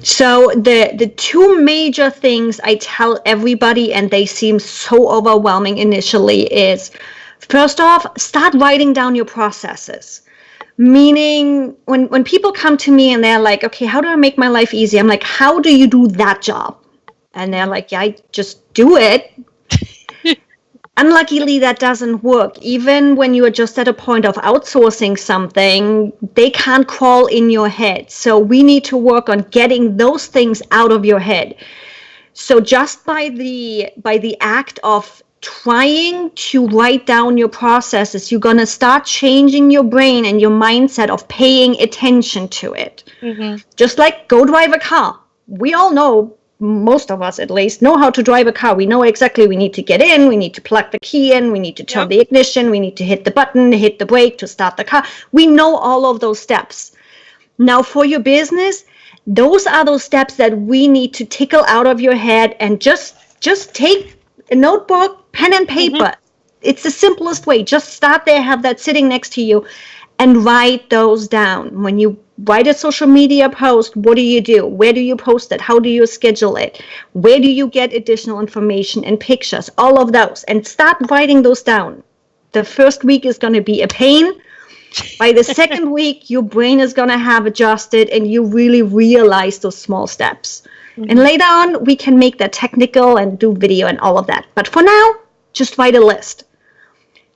So the two major things I tell everybody, and they seem so overwhelming initially, is first off, start writing down your processes. Meaning when people come to me and they're like, okay, how do I make my life easy? I'm like, how do you do that job? And they're like, yeah, I just do it. Unluckily, that doesn't work. Even when you are just at a point of outsourcing something, they can't crawl in your head. So we need to work on getting those things out of your head. So just by the act of trying to write down your processes, you're going to start changing your brain and your mindset of paying attention to it. Mm-hmm. Just like go drive a car. We all know, most of us at least, know how to drive a car. We know exactly we need to get in, we need to plug the key in, we need to turn the ignition, we need to hit the button, hit the brake to start the car. We know all of those steps. Now for your business, those are those steps that we need to tickle out of your head and just take a notebook, pen and paper. Mm-hmm. It's the simplest way. Just start there, have that sitting next to you, and write those down. When you write a social media post, what do you do? Where do you post it? How do you schedule it? Where do you get additional information and pictures? All of those. And start writing those down. The first week is going to be a pain. By the second week, your brain is going to have adjusted and you really realize those small steps. Mm-hmm. And later on, we can make that technical and do video and all of that. But for now, just write a list.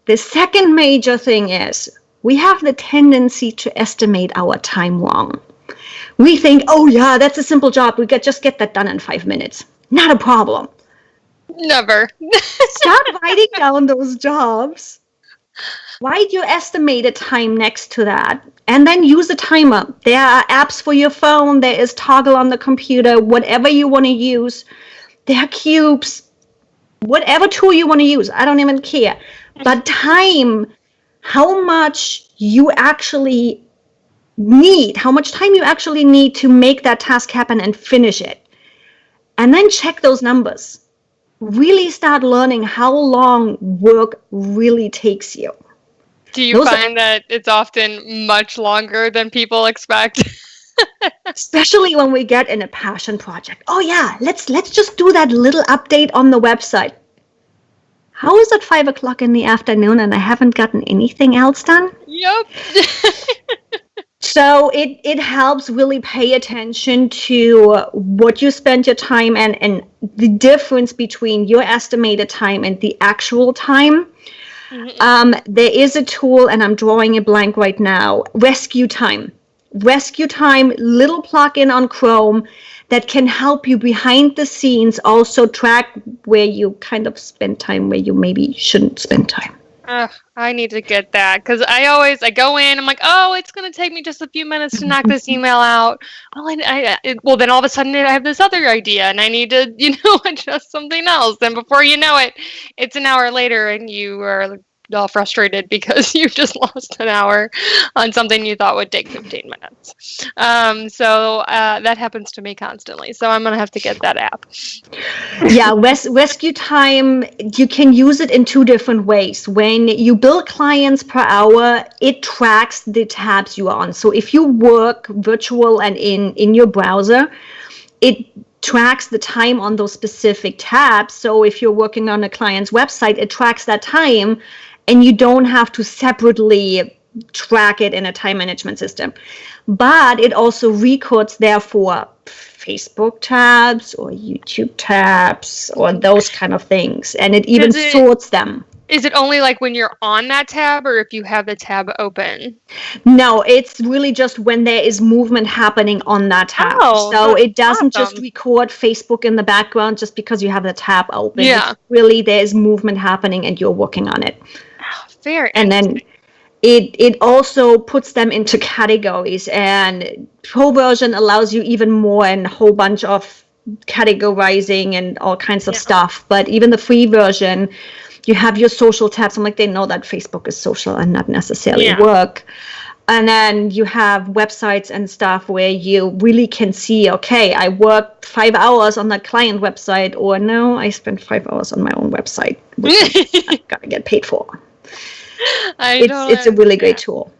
The second major thing is we have the tendency to estimate our time wrong. We think, oh yeah, that's a simple job. We could just get that done in 5 minutes. Not a problem. Never. Start writing down those jobs. Write your estimated time next to that. And then use a timer. There are apps for your phone. There is Toggle on the computer. Whatever you want to use. There are cubes. Whatever tool you want to use. I don't even care. But time, how much you actually need, how much time you actually need to make that task happen and finish it. And then check those numbers. Really start learning how long work really takes you. Do you find that it's often much longer than people expect? Especially when we get in a passion project. Oh yeah, let's just do that little update on the website. How is it 5 o'clock in the afternoon and I haven't gotten anything else done? Yep. So it helps really pay attention to what you spend your time and the difference between your estimated time and the actual time. Mm-hmm. There is a tool, and I'm drawing a blank right now, Rescue Time. Rescue Time, little plugin on Chrome that can help you behind the scenes also track where you kind of spend time where you maybe shouldn't spend time. I need to get that because I go in, I'm like, oh, it's going to take me just a few minutes to knock this email out. Well, then all of a sudden I have this other idea and I need to, adjust something else. And before you know it, it's an hour later and you are all frustrated because you've just lost an hour on something you thought would take 15 minutes. So that happens to me constantly. So I'm going to have to get that app. Yeah, Rescue Time, you can use it in two different ways. When you bill clients per hour, it tracks the tabs you are on. So if you work virtual and in your browser, it tracks the time on those specific tabs. So if you're working on a client's website, it tracks that time. And you don't have to separately track it in a time management system. But it also records, therefore, Facebook tabs or YouTube tabs or those kind of things. And it even sorts them. Is it only like when you're on that tab or if you have the tab open? No, it's really just when there is movement happening on that tab. So it doesn't just record Facebook in the background just because you have the tab open. Yeah. It's really there's movement happening and you're working on it. Very and then it also puts them into categories, and Pro version allows you even more and a whole bunch of categorizing and all kinds of stuff. But even the free version, you have your social tabs. I'm like, they know that Facebook is social and not necessarily work. And then you have websites and stuff where you really can see, okay, I worked 5 hours on that client website, or no, I spent 5 hours on my own website, which I gotta get paid for. It's a really great tool.